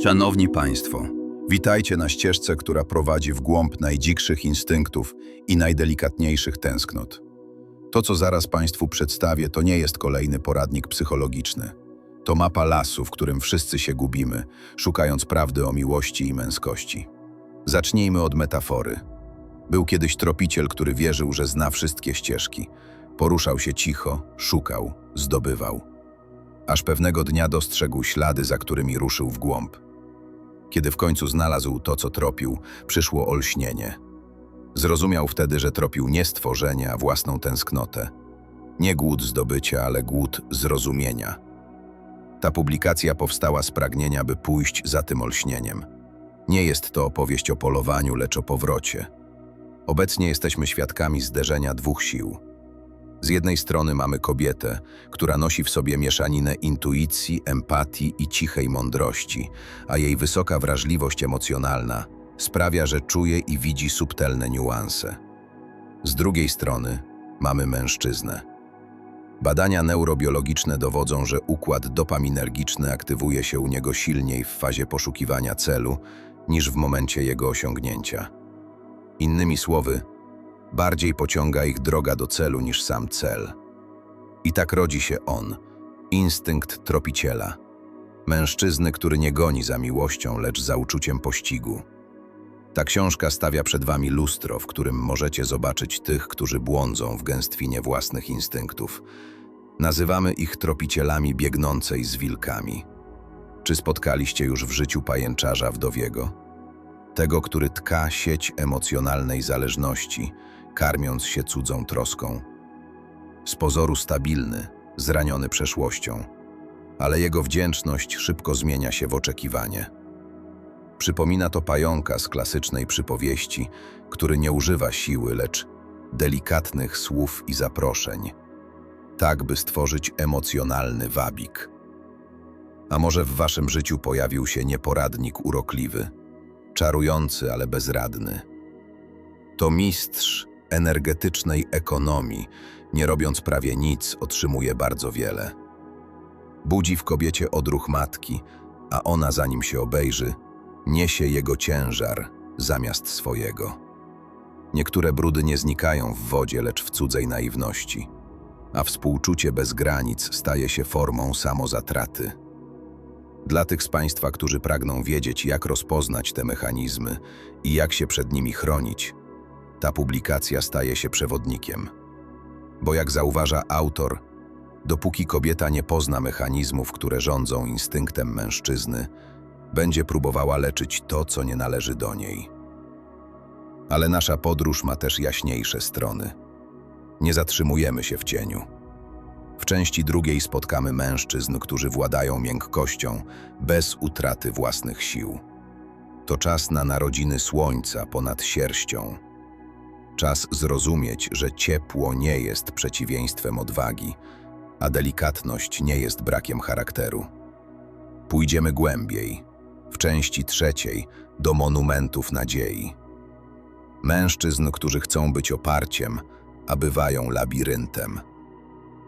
Szanowni Państwo, witajcie na ścieżce, która prowadzi w głąb najdzikszych instynktów i najdelikatniejszych tęsknot. To, co zaraz Państwu przedstawię, to nie jest kolejny poradnik psychologiczny. To mapa lasu, w którym wszyscy się gubimy, szukając prawdy o miłości i męskości. Zacznijmy od metafory. Był kiedyś tropiciel, który wierzył, że zna wszystkie ścieżki. Poruszał się cicho, szukał, zdobywał. Aż pewnego dnia dostrzegł ślady, za którymi ruszył w głąb. Kiedy w końcu znalazł to, co tropił, przyszło olśnienie. Zrozumiał wtedy, że tropił nie stworzenie, a własną tęsknotę. Nie głód zdobycia, ale głód zrozumienia. Ta publikacja powstała z pragnienia, by pójść za tym olśnieniem. Nie jest to opowieść o polowaniu, lecz o powrocie. Obecnie jesteśmy świadkami zderzenia dwóch sił. Z jednej strony mamy kobietę, która nosi w sobie mieszaninę intuicji, empatii i cichej mądrości, a jej wysoka wrażliwość emocjonalna sprawia, że czuje i widzi subtelne niuanse. Z drugiej strony mamy mężczyznę. Badania neurobiologiczne dowodzą, że układ dopaminergiczny aktywuje się u niego silniej w fazie poszukiwania celu niż w momencie jego osiągnięcia. Innymi słowy, bardziej pociąga ich droga do celu niż sam cel. I tak rodzi się on, instynkt tropiciela. Mężczyzny, który nie goni za miłością, lecz za uczuciem pościgu. Ta książka stawia przed wami lustro, w którym możecie zobaczyć tych, którzy błądzą w gęstwinie własnych instynktów. Nazywamy ich tropicielami biegnącej z wilkami. Czy spotkaliście już w życiu pajęczarza wdowiego? Tego, który tka sieć emocjonalnej zależności, karmiąc się cudzą troską. Z pozoru stabilny, zraniony przeszłością, ale jego wdzięczność szybko zmienia się w oczekiwanie. Przypomina to pająka z klasycznej przypowieści, który nie używa siły, lecz delikatnych słów i zaproszeń, tak by stworzyć emocjonalny wabik. A może w waszym życiu pojawił się nieporadnik urokliwy, czarujący, ale bezradny. To mistrz energetycznej ekonomii, nie robiąc prawie nic, otrzymuje bardzo wiele. Budzi w kobiecie odruch matki, a ona, zanim się obejrzy, niesie jego ciężar zamiast swojego. Niektóre brudy nie znikają w wodzie, lecz w cudzej naiwności, a współczucie bez granic staje się formą samozatraty. Dla tych z Państwa, którzy pragną wiedzieć, jak rozpoznać te mechanizmy i jak się przed nimi chronić, ta publikacja staje się przewodnikiem. Bo jak zauważa autor, dopóki kobieta nie pozna mechanizmów, które rządzą instynktem mężczyzny, będzie próbowała leczyć to, co nie należy do niej. Ale nasza podróż ma też jaśniejsze strony. Nie zatrzymujemy się w cieniu. W części drugiej spotkamy mężczyzn, którzy władają miękkością, bez utraty własnych sił. To czas na narodziny słońca ponad sierścią. Czas zrozumieć, że ciepło nie jest przeciwieństwem odwagi, a delikatność nie jest brakiem charakteru. Pójdziemy głębiej, w części trzeciej, do monumentów nadziei. Mężczyzn, którzy chcą być oparciem, a bywają labiryntem.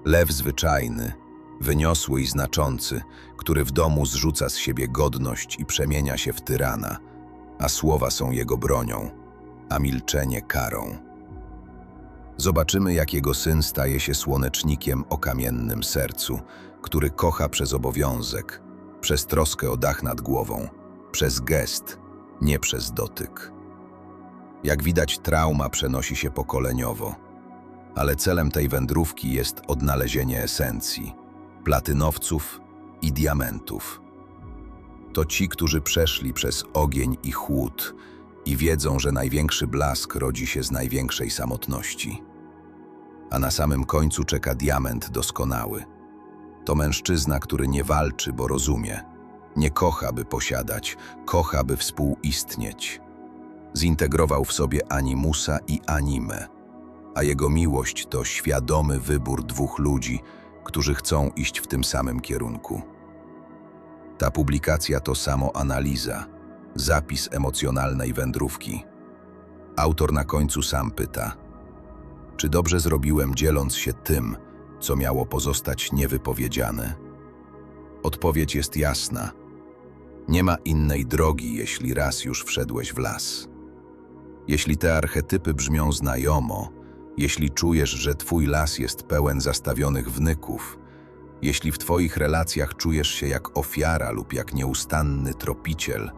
Lew zwyczajny, wyniosły i znaczący, który w domu zrzuca z siebie godność i przemienia się w tyrana, a słowa są jego bronią, a milczenie karą. Zobaczymy, jak jego syn staje się słonecznikiem o kamiennym sercu, który kocha przez obowiązek, przez troskę o dach nad głową, przez gest, nie przez dotyk. Jak widać, trauma przenosi się pokoleniowo, ale celem tej wędrówki jest odnalezienie esencji, platynowców i diamentów. To ci, którzy przeszli przez ogień i chłód i wiedzą, że największy blask rodzi się z największej samotności. A na samym końcu czeka diament doskonały. To mężczyzna, który nie walczy, bo rozumie. Nie kocha, by posiadać, kocha, by współistnieć. Zintegrował w sobie animusa i animę, a jego miłość to świadomy wybór dwóch ludzi, którzy chcą iść w tym samym kierunku. Ta publikacja to samoanaliza, zapis emocjonalnej wędrówki. Autor na końcu sam pyta, czy dobrze zrobiłem, dzieląc się tym, co miało pozostać niewypowiedziane? Odpowiedź jest jasna. Nie ma innej drogi, jeśli raz już wszedłeś w las. Jeśli te archetypy brzmią znajomo, jeśli czujesz, że twój las jest pełen zastawionych wnyków, jeśli w twoich relacjach czujesz się jak ofiara lub jak nieustanny tropiciel,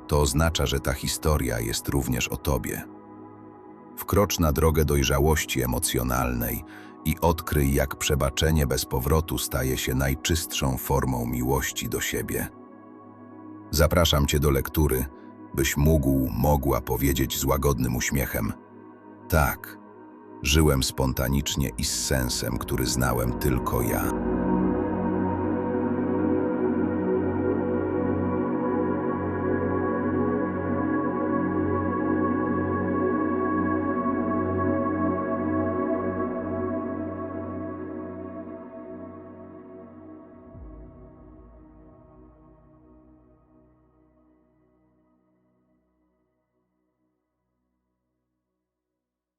to oznacza, że ta historia jest również o tobie. Wkrocz na drogę dojrzałości emocjonalnej i odkryj, jak przebaczenie bez powrotu staje się najczystszą formą miłości do siebie. Zapraszam cię do lektury, byś mogła powiedzieć z łagodnym uśmiechem: tak, żyłem spontanicznie i z sensem, który znałem tylko ja.